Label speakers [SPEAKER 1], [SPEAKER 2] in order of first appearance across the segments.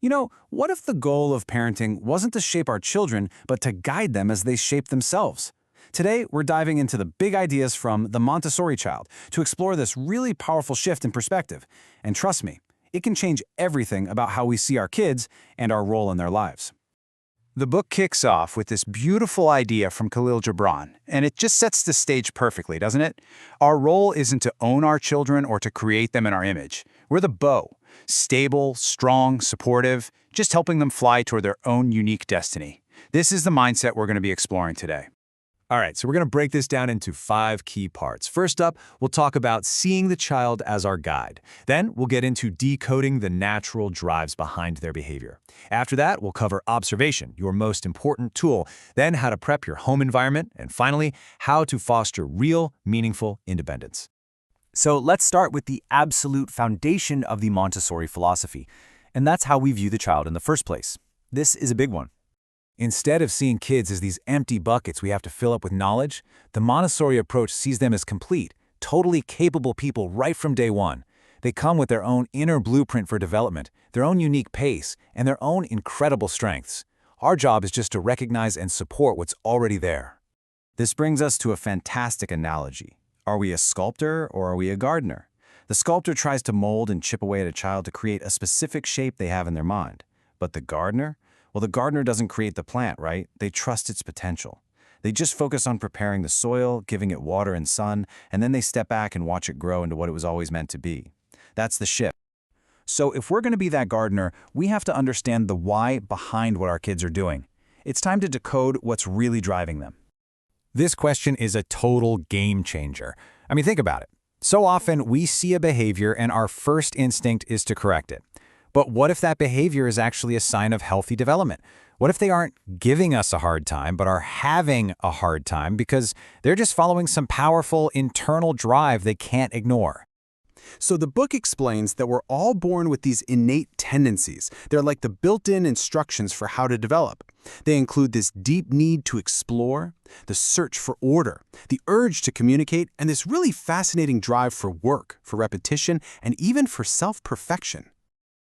[SPEAKER 1] What if the goal of parenting wasn't to shape our children, but to guide them as they shape themselves? Today, we're diving into the big ideas from the Montessori child to explore this really powerful shift in perspective. And trust me, it can change everything about how we see our kids and our role in their lives. The book kicks off with this beautiful idea from Khalil Gibran, and it just sets the stage perfectly, doesn't it? Our role isn't to own our children or to create them in our image. We're the bow, stable, strong, supportive, just helping them fly toward their own unique destiny. This is the mindset we're going to be exploring today.
[SPEAKER 2] All right, so we're going to break this down into 5 key parts. First up, we'll talk about seeing the child as our guide. Then we'll get into decoding the natural drives behind their behavior. After that, we'll cover observation, your most important tool, then how to prep your home environment, and finally, how to foster real, meaningful independence.
[SPEAKER 3] So let's start with the absolute foundation of the Montessori philosophy, and that's how we view the child in the first place. This is a big one.
[SPEAKER 1] Instead of seeing kids as these empty buckets we have to fill up with knowledge, the Montessori approach sees them as complete, totally capable people right from day one. They come with their own inner blueprint for development, their own unique pace, and their own incredible strengths. Our job is just to recognize and support what's already there. This brings us to a fantastic analogy. Are we a sculptor or are we a gardener? The sculptor tries to mold and chip away at a child to create a specific shape they have in their mind. But the gardener? Well, the gardener doesn't create the plant, right? They trust its potential. They just focus on preparing the soil, giving it water and sun, and then they step back and watch it grow into what it was always meant to be. That's the shift. So if we're going to be that gardener, we have to understand the why behind what our kids are doing. It's time to decode what's really driving them.
[SPEAKER 2] This question is a total game changer. I mean, think about it. So often we see a behavior and our first instinct is to correct it. But what if that behavior is actually a sign of healthy development? What if they aren't giving us a hard time, but are having a hard time because they're just following some powerful internal drive they can't ignore?
[SPEAKER 4] So the book explains that we're all born with these innate tendencies. They're like the built-in instructions for how to develop. They include this deep need to explore, the search for order, the urge to communicate, and this really fascinating drive for work, for repetition, and even for self-perfection.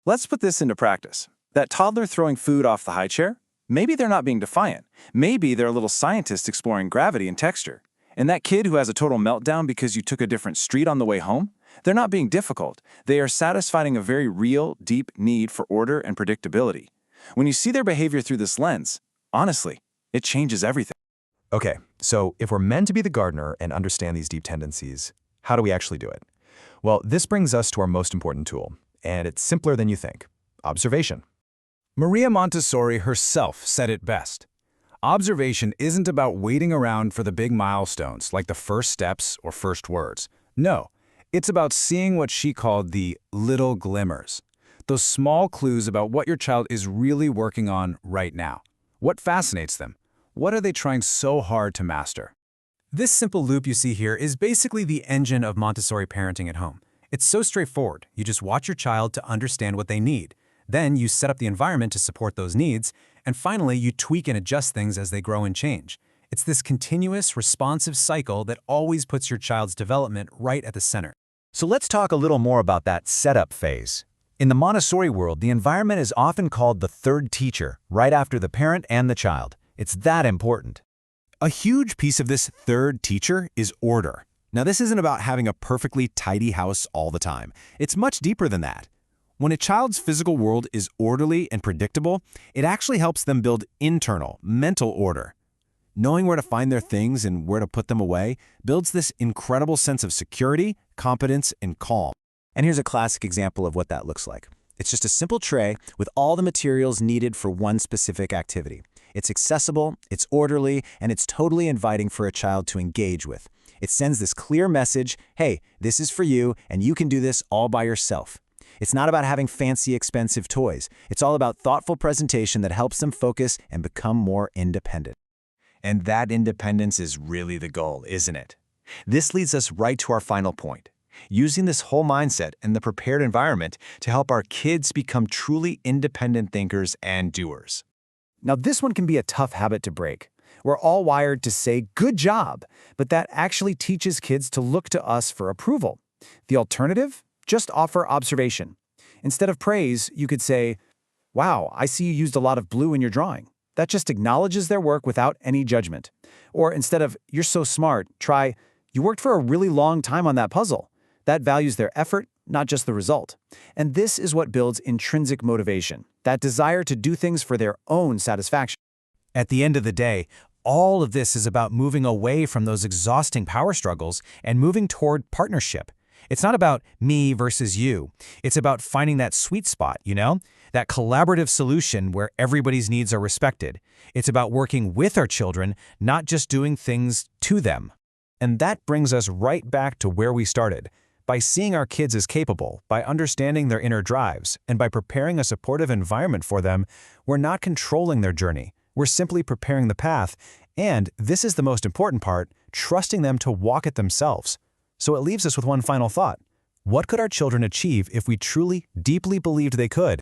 [SPEAKER 1] Let's put this into practice. That toddler throwing food off the high chair? Maybe they're not being defiant. Maybe they're a little scientist exploring gravity and texture. And that kid who has a total meltdown because you took a different street on the way home? They're not being difficult. They are satisfying a very real, deep need for order and predictability. When you see their behavior through this lens, honestly, it changes everything.
[SPEAKER 2] Okay, so if we're meant to be the gardener and understand these deep tendencies, how do we actually do it? Well, this brings us to our most important tool, and it's simpler than you think: observation.
[SPEAKER 1] Maria Montessori herself said it best. Observation isn't about waiting around for the big milestones, like the first steps or first words. No, it's about seeing what she called the little glimmers. Those small clues about what your child is really working on right now. What fascinates them? What are they trying so hard to master? This simple loop you see here is basically the engine of Montessori parenting at home. It's so straightforward. You just watch your child to understand what they need. Then you set up the environment to support those needs, and finally you tweak and adjust things as they grow and change. It's this continuous, responsive cycle that always puts your child's development right at the center.
[SPEAKER 3] So let's talk a little more about that setup phase. In the Montessori world, the environment is often called the third teacher, right after the parent and the child. It's that important.
[SPEAKER 2] A huge piece of this third teacher is order. Now, this isn't about having a perfectly tidy house all the time. It's much deeper than that. When a child's physical world is orderly and predictable, it actually helps them build internal, mental order. Knowing where to find their things and where to put them away builds this incredible sense of security, competence, and calm.
[SPEAKER 3] And here's a classic example of what that looks like. It's just a simple tray with all the materials needed for one specific activity. It's accessible, it's orderly, and it's totally inviting for a child to engage with. It sends this clear message: hey, this is for you, and you can do this all by yourself. It's not about having fancy, expensive toys. It's all about thoughtful presentation that helps them focus and become more independent.
[SPEAKER 2] And that independence is really the goal, isn't it? This leads us right to our final point: using this whole mindset and the prepared environment to help our kids become truly independent thinkers and doers.
[SPEAKER 3] Now, this one can be a tough habit to break. We're all wired to say, "good job," but that actually teaches kids to look to us for approval. The alternative? Just offer observation. Instead of praise, you could say,
[SPEAKER 1] "Wow, I see you used a lot of blue in your drawing." That just acknowledges their work without any judgment. Or instead of, "You're so smart," try, "You worked for a really long time on that puzzle." That values their effort, not just the result. And this is what builds intrinsic motivation, that desire to do things for their own satisfaction.
[SPEAKER 2] At the end of the day, all of this is about moving away from those exhausting power struggles and moving toward partnership. It's not about me versus you. It's about finding that sweet spot, that collaborative solution where everybody's needs are respected. It's about working with our children, not just doing things to them. And that brings us right back to where we started. By seeing our kids as capable, by understanding their inner drives, and by preparing a supportive environment for them, we're not controlling their journey. We're simply preparing the path, and this is the most important part, trusting them to walk it themselves. So it leaves us with one final thought. What could our children achieve if we truly, deeply believed they could?